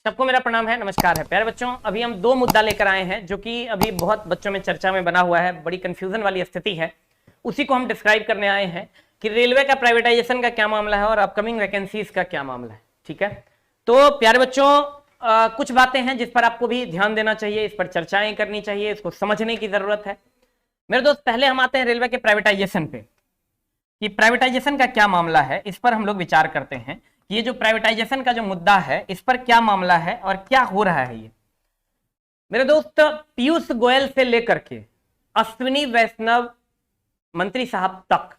सबको मेरा प्रणाम है, नमस्कार है प्यारे बच्चों। अभी हम दो मुद्दा लेकर आए हैं जो कि अभी बहुत बच्चों में चर्चा में बना हुआ है, बड़ी कंफ्यूजन वाली स्थिति है। उसी को हम डिस्क्राइब करने आए हैं कि रेलवे का प्राइवेटाइजेशन का क्या मामला है और अपकमिंग वैकेंसीज का क्या मामला है। ठीक है, तो प्यारे बच्चों कुछ बातें हैं जिस पर आपको भी ध्यान देना चाहिए, इस पर चर्चाएं करनी चाहिए, इसको समझने की जरूरत है मेरे दोस्त। पहले हम आते हैं रेलवे के प्राइवेटाइजेशन पे कि प्राइवेटाइजेशन का क्या मामला है, इस पर हम लोग विचार करते हैं। ये जो प्राइवेटाइजेशन का जो मुद्दा है इस पर क्या मामला है और क्या हो रहा है। ये मेरे दोस्त पीयूष गोयल से लेकर के अश्विनी वैष्णव मंत्री साहब तक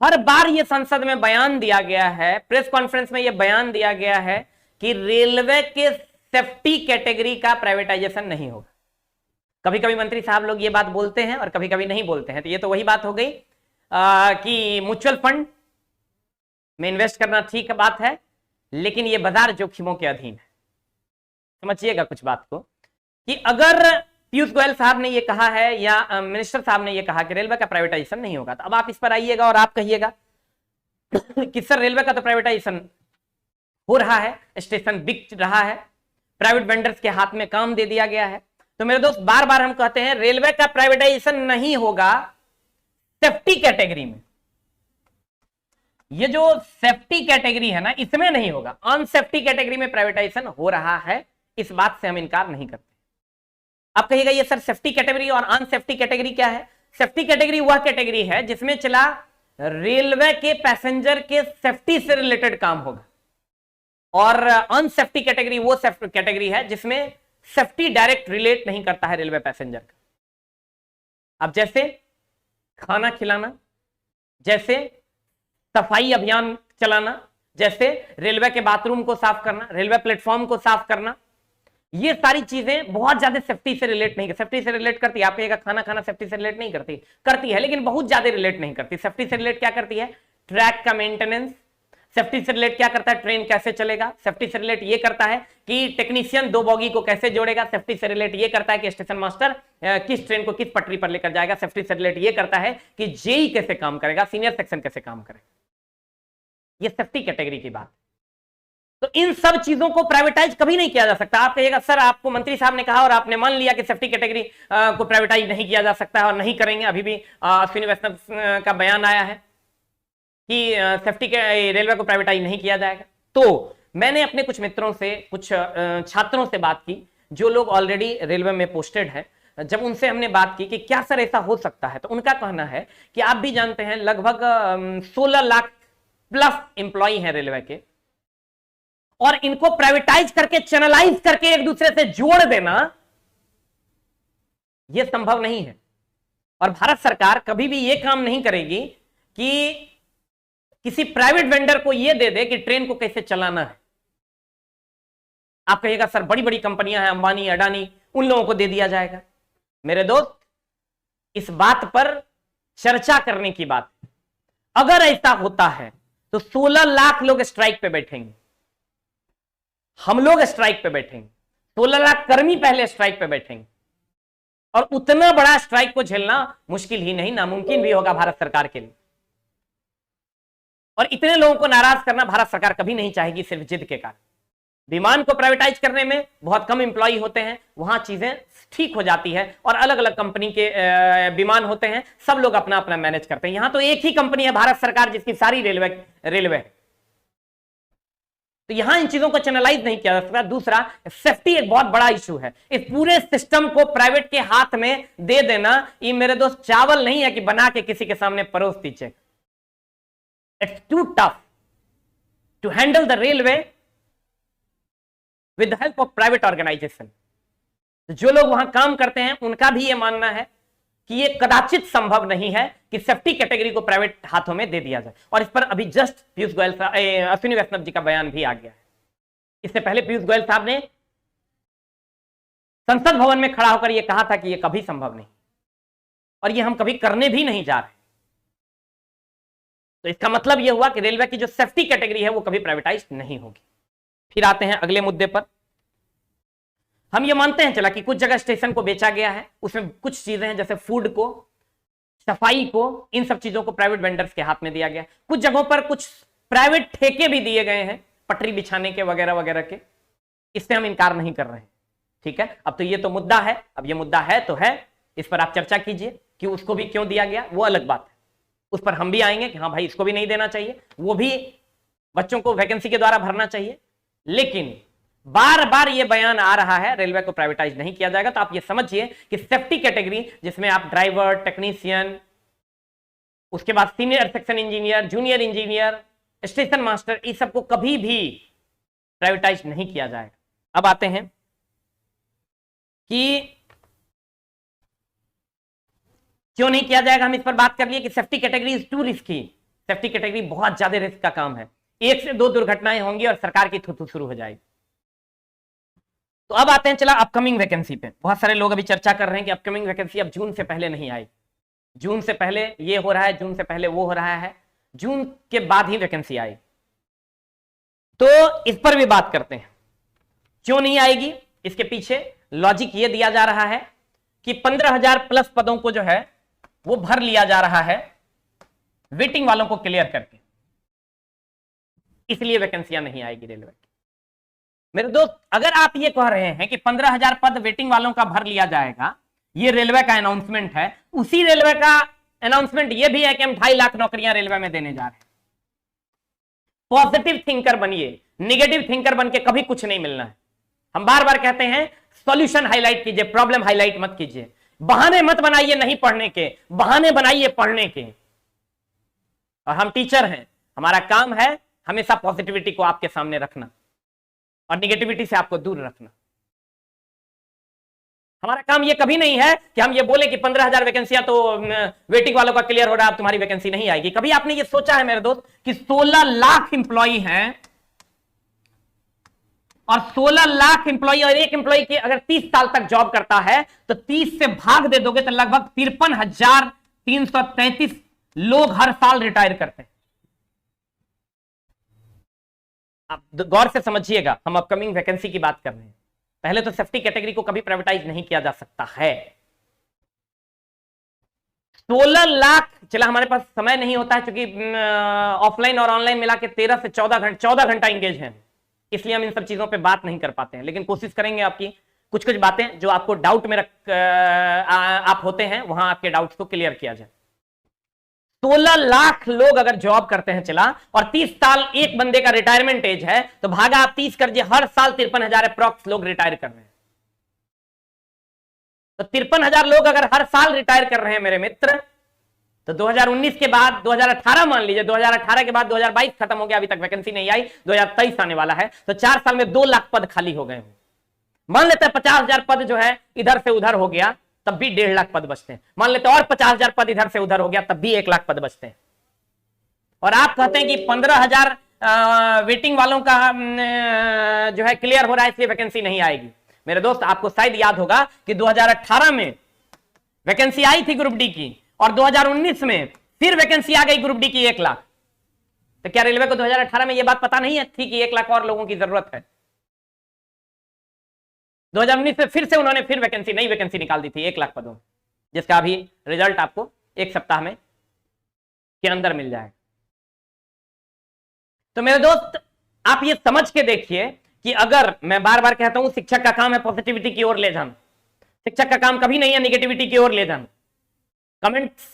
हर बार ये संसद में बयान दिया गया है, प्रेस कॉन्फ्रेंस में ये बयान दिया गया है कि रेलवे के सेफ्टी कैटेगरी का प्राइवेटाइजेशन नहीं होगा। कभी कभी मंत्री साहब लोग ये बात बोलते हैं और कभी कभी नहीं बोलते हैं। तो ये तो वही बात हो गई कि म्यूचुअल फंड में इन्वेस्ट करना ठीक बात है, लेकिन ये बाजार जोखिमों के अधीन है। समझिएगा कुछ बात को कि अगर पीयूष गोयल साहब ने ये कहा है या मिनिस्टर साहब ने ये कहा कि रेलवे का प्राइवेटाइजेशन नहीं होगा, तो अब आप इस पर आइएगा और आप कहिएगा कि सर रेलवे का तो प्राइवेटाइजेशन हो रहा है, स्टेशन बिक रहा है, प्राइवेट वेंडर्स के हाथ में काम दे दिया गया है। तो मेरे दोस्त बार बार हम कहते हैं रेलवे का प्राइवेटाइजेशन नहीं होगा सेफ्टी कैटेगरी में। ये जो सेफ्टी कैटेगरी है ना, इसमें नहीं होगा, अनसेफ्टी कैटेगरी में प्राइवेटाइजेशन हो रहा है। इस बात से हम इनकार नहीं करते। आप कहिएगा ये सर सेफ्टी कैटेगरी और अनसेफ्टी कैटेगरी क्या है? सेफ्टी कैटेगरी वह कैटेगरी है जिसमें चला रेलवे के पैसेंजर के सेफ्टी से रिलेटेड काम होगा, और अनसेफ्टी कैटेगरी वो सेफ्टी कैटेगरी है जिसमें सेफ्टी डायरेक्ट रिलेट नहीं करता है रेलवे पैसेंजर का। अब जैसे खाना खिलाना, जैसे सफाई अभियान चलाना, जैसे रेलवे के बाथरूम को साफ करना, रेलवे प्लेटफॉर्म को साफ करना, ये सारी चीजें बहुत ज्यादा सेफ्टी से रिलेट नहीं, सेफ्टी से रिलेट करती है। आप कहिएगा खाना खाना सेफ्टी से रिलेट नहीं करती, करती है, लेकिन बहुत ज्यादा रिलेट नहीं करती। सेफ्टी से रिलेट क्या करती है? ट्रैक का मेंटेनेंस। सेफ्टी से रिलेट क्या करता है? ट्रेन कैसे चलेगा। सेफ्टी से रिलेट ये करता है कि टेक्नीशियन दो बॉगी को कैसे जोड़ेगा। सेफ्टी से रिलेट ये करता है कि स्टेशन मास्टर किस ट्रेन को किस पटरी पर लेकर जाएगा। सेफ्टी से रिलेट ये करता है कि जेई कैसे काम करेगा, सीनियर सेक्शन कैसे काम करेगा। ये सेफ्टी कैटेगरी की बात। तो इन सब चीजों को प्राइवेटाइज कभी नहीं किया जा सकता। आप कहिएगा सर आपको मंत्री साहब ने कहा और आपने मान लिया कि सेफ्टी कैटेगरी को प्राइवेटाइज नहीं किया जा सकता है और नहीं करेंगे। अभी भी अश्विनी वैष्णव का बयान आया है कि सेफ्टी के रेलवे को प्राइवेटाइज नहीं किया जाएगा। तो मैंने अपने कुछ मित्रों से, कुछ छात्रों से बात की जो लोग ऑलरेडी रेलवे में पोस्टेड है। जब उनसे हमने बात की कि क्या सर ऐसा हो सकता है, तो उनका कहना है कि आप भी जानते हैं लगभग 16 लाख प्लस एम्प्लॉय हैं रेलवे के, और इनको प्राइवेटाइज करके चैनलाइज करके एक दूसरे से जोड़ देना यह संभव नहीं है। और भारत सरकार कभी भी यह काम नहीं करेगी कि किसी प्राइवेट वेंडर को यह दे दे कि ट्रेन को कैसे चलाना है। आप कहिएगा सर बड़ी बड़ी कंपनियां हैं, अंबानी, अडानी, उन लोगों को दे दिया जाएगा। मेरे दोस्त इस बात पर चर्चा करने की बात है। अगर ऐसा होता है तो 16 लाख लोग स्ट्राइक पे बैठेंगे, हम लोग स्ट्राइक पे बैठेंगे, 16 लाख कर्मी पहले स्ट्राइक पे बैठेंगे, और उतना बड़ा स्ट्राइक को झेलना मुश्किल ही नहीं, नामुमकिन भी होगा भारत सरकार के लिए। और इतने लोगों को नाराज करना भारत सरकार कभी नहीं चाहेगी सिर्फ जिद के कारण। विमान को प्राइवेटाइज करने में बहुत कम एम्प्लॉय होते हैं, वहां चीजें ठीक हो जाती है, और अलग अलग कंपनी के विमान होते हैं, सब लोग अपना अपना मैनेज करते हैं। यहां तो एक ही कंपनी है भारत सरकार जिसकी सारी रेलवे है। तो यहां इन चीजों को चैनलाइज नहीं किया जा सकता। दूसरा, सेफ्टी एक बहुत बड़ा इशू है। इस पूरे सिस्टम को प्राइवेट के हाथ में दे देना, ये मेरे दोस्त चावल नहीं है कि बना के किसी के सामने परोस दीजिए। It's too tough to handle the railway with the help of private organisation. जो लोग वहां काम करते हैं उनका भी यह मानना है कि यह कदाचित संभव नहीं है कि सेफ्टी कैटेगरी को प्राइवेट हाथों में दे दिया जाए। और इस पर अभी जस्ट पीयूष गोयल, अश्विनी वैष्णव जी का बयान भी आ गया है। इससे पहले पीयूष गोयल साहब ने संसद भवन में खड़ा होकर यह कहा था कि यह कभी संभव नहीं, और यह हम कभी करने भी नहीं जा रहे। तो इसका मतलब यह हुआ कि रेलवे की जो सेफ्टी कैटेगरी है वो कभी प्राइवेटाइज नहीं होगी। फिर आते हैं अगले मुद्दे पर। हम ये मानते हैं चला कि कुछ जगह स्टेशन को बेचा गया है, उसमें कुछ चीजें हैं जैसे फूड को, सफाई को, इन सब चीजों को प्राइवेट वेंडर्स के हाथ में दिया गया। कुछ जगहों पर कुछ प्राइवेट ठेके भी दिए गए हैं पटरी बिछाने के वगैरह वगैरह के, इससे हम इनकार नहीं कर रहे हैं। ठीक है, अब तो ये तो मुद्दा है, अब ये मुद्दा है तो है, इस पर आप चर्चा कीजिए कि उसको भी क्यों दिया गया, वो अलग बात है। उस पर हम भी आएंगे कि हाँ भाई इसको भी नहीं देना चाहिए, वो भी बच्चों को वैकेंसी के द्वारा भरना चाहिए। लेकिन बार बार ये बयान आ रहा है रेलवे को प्राइवेटाइज नहीं किया जाएगा। तो आप ये समझिए कि सेफ्टी कैटेगरी, जिसमें आप ड्राइवर, टेक्नीशियन, उसके बाद senior section engineer, junior engineer, station master, इस सबको कभी भी प्राइवेटाइज नहीं किया जाएगा। अब आते हैं कि क्यों नहीं किया जाएगा, हम इस पर बात कर लिए कि safety category is to risky. Safety category बहुत ज्यादा रिस्क का काम है, 1 से 2 दुर्घटनाएं होंगी और सरकार की थू शुरू हो जाएगी। तो अब आते हैं चला अपकमिंग वैकेंसी पे। बहुत सारे लोग अभी चर्चा कर रहे हैं कि अपकमिंग वैकेंसी अब जून से पहले नहीं आएगी, जून से पहले ये हो रहा है, जून से पहले वो हो रहा है, जून के बाद ही वैकेंसी आएगी। तो इस पर भी बात करते हैं क्यों नहीं आएगी। इसके पीछे लॉजिक ये दिया जा रहा है कि 15,000 प्लस पदों को जो है वो भर लिया जा रहा है वेटिंग वालों को क्लियर करके, इसलिए वैकेंसियां नहीं आएगी रेलवे की। मेरे दोस्त, अगर आप ये कह रहे हैं कि 15,000 पद वेटिंग वालों का भर लिया जाएगा, ये रेलवे का अनाउंसमेंट है, उसी रेलवे का अनाउंसमेंट ये भी है कि हम 2.5 लाख नौकरियां रेलवे में देने जा रहे हैं। पॉजिटिव थिंकर बनिए, निगेटिव थिंकर बन के कभी कुछ नहीं मिलना है। हम बार बार कहते हैं सॉल्यूशन हाईलाइट कीजिए, प्रॉब्लम हाईलाइट मत कीजिए। बहाने मत बनाइए नहीं पढ़ने के, बहाने बनाइए पढ़ने के। और हम टीचर हैं, हमारा काम है हमेशा पॉजिटिविटी को आपके सामने रखना और निगेटिविटी से आपको दूर रखना। हमारा काम ये कभी नहीं है कि हम ये बोले कि 15,000 वैकेंसियां तो वेटिंग वालों का क्लियर हो रहा है, अब तुम्हारी वैकेंसी नहीं आएगी। कभी आपने ये सोचा है मेरे दोस्त कि 16 लाख इंप्लॉई हैं और 16 लाख इंप्लॉई, और एक इंप्लॉई की अगर 30 साल तक जॉब करता है तो 30 से भाग दे दोगे तो लगभग 53,333 लोग हर साल रिटायर करते हैं। आप गौर से समझिएगा, हम अपकमिंग वैकेंसी की बात कर रहे हैं। पहले तो सेफ्टी कैटेगरी को कभी प्राइवेटाइज नहीं किया जा सकता है। 16 लाख, चला हमारे पास समय नहीं होता है क्योंकि ऑफलाइन और ऑनलाइन मिला के 13 से 14 घंटा इंगेज हैं, इसलिए हम इन सब चीजों पे बात नहीं कर पाते हैं। लेकिन कोशिश करेंगे आपकी कुछ कुछ बातें जो आपको डाउट में आप होते हैं, वहां आपके डाउट्स को क्लियर किया जाए। 16 लाख लोग अगर जॉब करते हैं चला, और 30 साल एक बंदे का रिटायरमेंट एज है, तो भागा आप 30 कर दिए, हर साल 53,000 अप्रॉक्स लोग रिटायर कर रहे हैं। तो 53,000 लोग अगर हर साल रिटायर कर रहे हैं मेरे मित्र, तो 2019 के बाद 2018 मान लीजिए, 2018 के बाद 2022 खत्म हो गया, अभी तक वैकेंसी नहीं आई, 2023 आने वाला है, तो 4 साल में 2 लाख पद खाली हो गए हैं। मान लेते हैं 50,000 पद जो है इधर से उधर हो गया, तब भी 1.5 लाख पद बचते हैं। मान लेते हैं और 50,000 पद इधर से उधर हो गया, तब भी 1 लाख पद बचते हैं। और आप कहते हैं कि 15,000 वेटिंग वालों का जो है क्लियर हो रहा है, इसलिए वैकेंसी नहीं आएगी। मेरे दोस्त, आपको शायद याद होगा कि 2018 में वैकेंसी आई थी ग्रुप डी की, और 2019 में फिर वैकेंसी आ गई ग्रुप डी की 1 लाख। तो क्या रेलवे को 2018 में यह बात पता नहीं थी कि 1 लाख और लोगों की जरूरत है? 2019 में फिर से उन्होंने फिर नई वैकेंसी निकाल दी थी 1 लाख पदों, जिसका अभी रिजल्ट आपको 1 सप्ताह में के अंदर मिल जाएगा। तो मेरे दोस्त, आप ये समझ के देखिए कि अगर मैं बार बार कहता हूं शिक्षक का काम है पॉजिटिविटी की ओर ले जाना, शिक्षक का काम कभी नहीं है निगेटिविटी की ओर ले जाना। कमेंट्स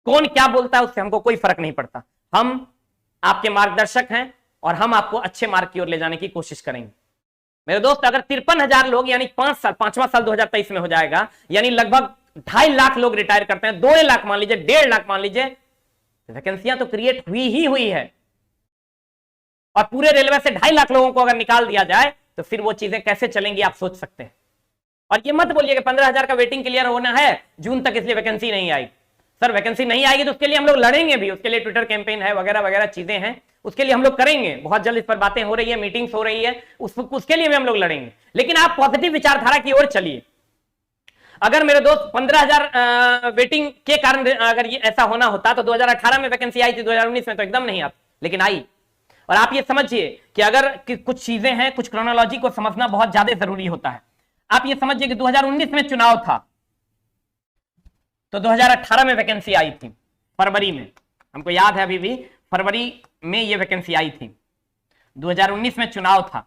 कौन क्या बोलता है उससे हमको कोई फर्क नहीं पड़ता, हम आपके मार्गदर्शक हैं और हम आपको अच्छे मार्ग की ओर ले जाने की कोशिश करेंगे। मेरे दोस्त, अगर 53,000 लोग, यानी 5वां साल 2023 में हो जाएगा, यानी लगभग 2.5 लाख लोग रिटायर करते हैं, 2 लाख मान लीजिए, 1.5 लाख मान लीजिए, वैकेंसियां तो क्रिएट हुई है। और पूरे रेलवे से 2.5 लाख लोगों को अगर निकाल दिया जाए तो फिर वो चीजें कैसे चलेंगी आप सोच सकते हैं। और ये मत बोलिए कि 15,000 का वेटिंग क्लियर होना है जून तक, इसलिए वैकेंसी नहीं आएगी। सर वैकेंसी नहीं आएगी तो उसके लिए हम लोग लड़ेंगे भी, उसके लिए ट्विटर कैंपेन है, वगैरह वगैरह चीजें हैं, उसके लिए हम लोग करेंगे। बहुत जल्द इस पर बातें हो रही है, मीटिंग्स हो रही है, उसके लिए भी हम लोग लड़ेंगे। लेकिन आप पॉजिटिव विचारधारा की ओर चलिए। अगर मेरे दोस्त 15,000 वेटिंग के कारण अगर ये ऐसा होना होता तो 2018 में वैकेंसी आई थी, 2019 में तो एकदम नहीं आती, लेकिन आई। और आप ये समझिए कि अगर कुछ चीजें हैं, कुछ क्रोनोलॉजी को समझना बहुत ज्यादा जरूरी होता है। आप ये समझिए कि 2019 में चुनाव था, तो 2018 में वैकेंसी आई थी, फरवरी में, हमको याद है अभी भी, फरवरी में ये वैकेंसी आई थी। 2019 में चुनाव था।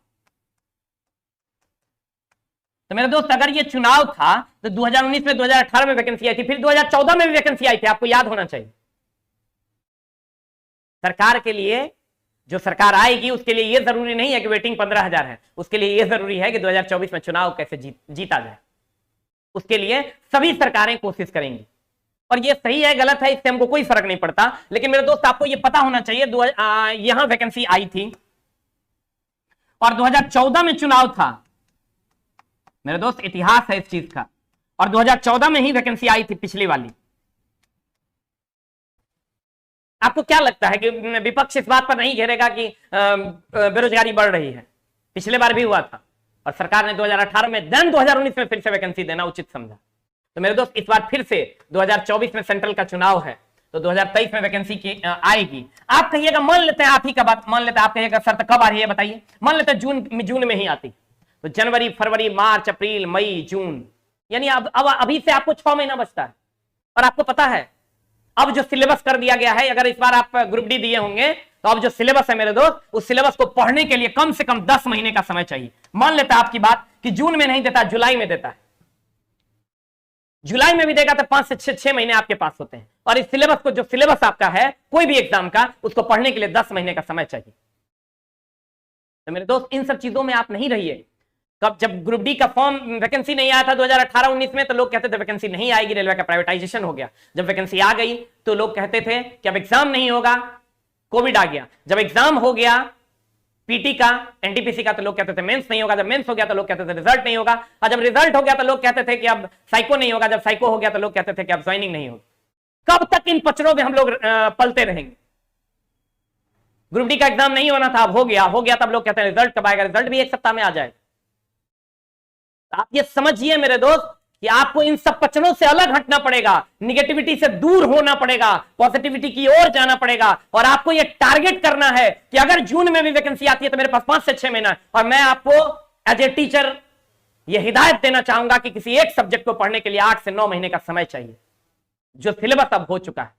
तो मेरे दोस्त अगर ये चुनाव था तो 2019 में 2018 में वैकेंसी आई थी, फिर 2014 में भी वैकेंसी आई थी, आपको याद होना चाहिए। सरकार के लिए, जो सरकार आएगी उसके लिए यह जरूरी नहीं है कि वेटिंग 15,000 है, उसके लिए यह जरूरी है कि 2024 में चुनाव कैसे जीता जाए। उसके लिए सभी सरकारें कोशिश करेंगी, और ये सही है गलत है इससे हमको कोई फर्क नहीं पड़ता, लेकिन मेरे दोस्त आपको ये पता होना चाहिए यहां वैकेंसी आई थी और 2014 में चुनाव था। मेरे दोस्त इतिहास है इस चीज का, और 2014 में ही वैकेंसी आई थी पिछली वाली। आपको क्या लगता है कि विपक्ष इस बात पर नहीं घेरेगा कि बेरोजगारी बढ़ रही है? पिछले बार भी हुआ था और सरकार ने 2018 में 2019 में फिर से वैकेंसी देना उचित समझा। तो मेरे दोस्त इस बार फिर से 2024 में सेंट्रल का चुनाव है, तो 2023 में वैकेंसी की आएगी। आप कहिएगा, मान लेते हैं आप ही का बात मान लेते हैं, आप कहिएगा शर्त कब आ रही है बताइए, मान लेते हैं जून में ही आती, तो जनवरी, फरवरी, मार्च, अप्रैल, मई, जून, यानी अब अभी से आपको 6 महीना बचता है। और आपको पता है अब जो सिलेबस कर दिया गया है, अगर इस बार आप ग्रुप डी दिए होंगे तो अब जो सिलेबस है मेरे दोस्त, उस सिलेबस को पढ़ने के लिए कम से कम 10 महीने का समय चाहिए। मान लेता है आपकी बात कि जून में नहीं देता, जुलाई में देता है, जुलाई में भी देगा तो 5 से 6 महीने आपके पास होते हैं। और इस सिलेबस को, जो सिलेबस आपका है कोई भी एग्जाम का, उसको पढ़ने के लिए 10 महीने का समय चाहिए। तो मेरे दोस्त इन सब चीजों में आप नहीं रहिए। कब जब ग्रुप डी का फॉर्म वैकेंसी नहीं आया था 2018-19 में, तो लोग कहते थे वैकेंसी नहीं आएगी, रेलवे का प्राइवेटाइजेशन हो गया। जब वैकेंसी आ गई तो लोग कहते थे कि अब एग्जाम नहीं होगा, कोविड आ गया। जब एग्जाम हो गया पीटी का, एनटीपीसी का, तो लोग कहते थे मेंस नहीं होगा। जब मेंस हो गया तो लोग कहते थे रिजल्ट नहीं होगा, और जब रिजल्ट हो गया तो लोग कहते थे कि अब साइको नहीं होगा। जब साइको हो गया तो लोग कहते थे कि अब ज्वाइनिंग नहीं होगी। कब तक इन पचड़ों में हम लोग पलते रहेंगे? ग्रुप डी का एग्जाम नहीं होना था, अब हो गया, तब लोग कहते हैं रिजल्ट कब आएगा? रिजल्ट भी 1 सप्ताह में आ जाएगा। आप ये समझिए मेरे दोस्त कि आपको इन सब पचड़ों से अलग हटना पड़ेगा, निगेटिविटी से दूर होना पड़ेगा, पॉजिटिविटी की ओर जाना पड़ेगा। और आपको ये टारगेट करना है कि अगर जून में भी वैकेंसी आती है तो मेरे पास 5 से 6 महीना है। और मैं आपको एज ए टीचर ये हिदायत देना चाहूंगा कि किसी एक सब्जेक्ट को पढ़ने के लिए 8 से 9 महीने का समय चाहिए, जो सिलेबस अब हो चुका है।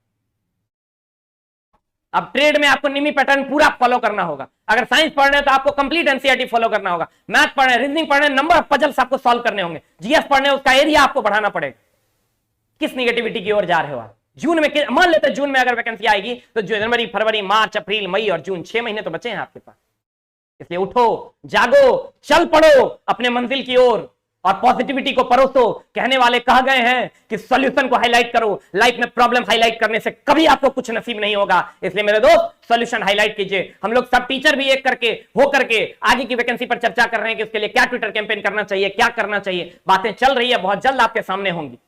अब ट्रेड में आपको निमी पैटर्न पूरा फॉलो करना होगा। अगर साइंस पढ़ रहे हैं तो आपको कंप्लीट एनसीईआरटी फॉलो करना होगा। मैथ पढ़ रहे हैं, रीजनिंग पढ़ रहे हैं, नंबर ऑफ पजल्स आपको सॉल्व करने होंगे। जीएस पढ़ने, उसका एरिया आपको बढ़ाना पड़ेगा। किस निगेटिविटी की ओर जा रहे हो आप? जून में, मान लेते हैं जून में अगर वैकेंसी आएगी तो जनवरी, फरवरी, मार्च, अप्रैल, मई और जून, 6 महीने तो बचे हैं आपके पास। इसलिए उठो, जागो, चल पड़ो अपने मंजिल की ओर और पॉजिटिविटी को परोसो। कहने वाले कह गए हैं कि सॉल्यूशन को हाईलाइट करो। लाइफ में प्रॉब्लम हाईलाइट करने से कभी आपको कुछ नसीब नहीं होगा। इसलिए मेरे दोस्त सॉल्यूशन हाईलाइट कीजिए। हम लोग सब टीचर भी एक करके हो करके आगे की वैकेंसी पर चर्चा कर रहे हैं कि उसके लिए क्या ट्विटर कैंपेन करना चाहिए, क्या करना चाहिए। बातें चल रही है, बहुत जल्द आपके सामने होंगी।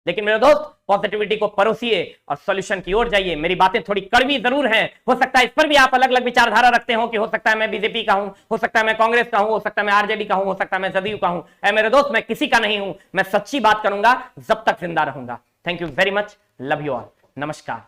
लेकिन मेरे दोस्त पॉजिटिविटी को परोसिए और सॉल्यूशन की ओर जाइए। मेरी बातें थोड़ी कड़वी जरूर हैं, हो सकता है इस पर भी आप अलग अलग विचारधारा रखते हो कि हो सकता है मैं बीजेपी का हूं, हो सकता है मैं कांग्रेस का हूं, हो सकता है मैं आरजेडी का हूं, हो सकता है मैं जदयू का हूं। मेरे दोस्त मैं किसी का नहीं हूं, मैं सच्ची बात करूंगा जब तक जिंदा रहूंगा। Thank you very much, love you all, नमस्कार।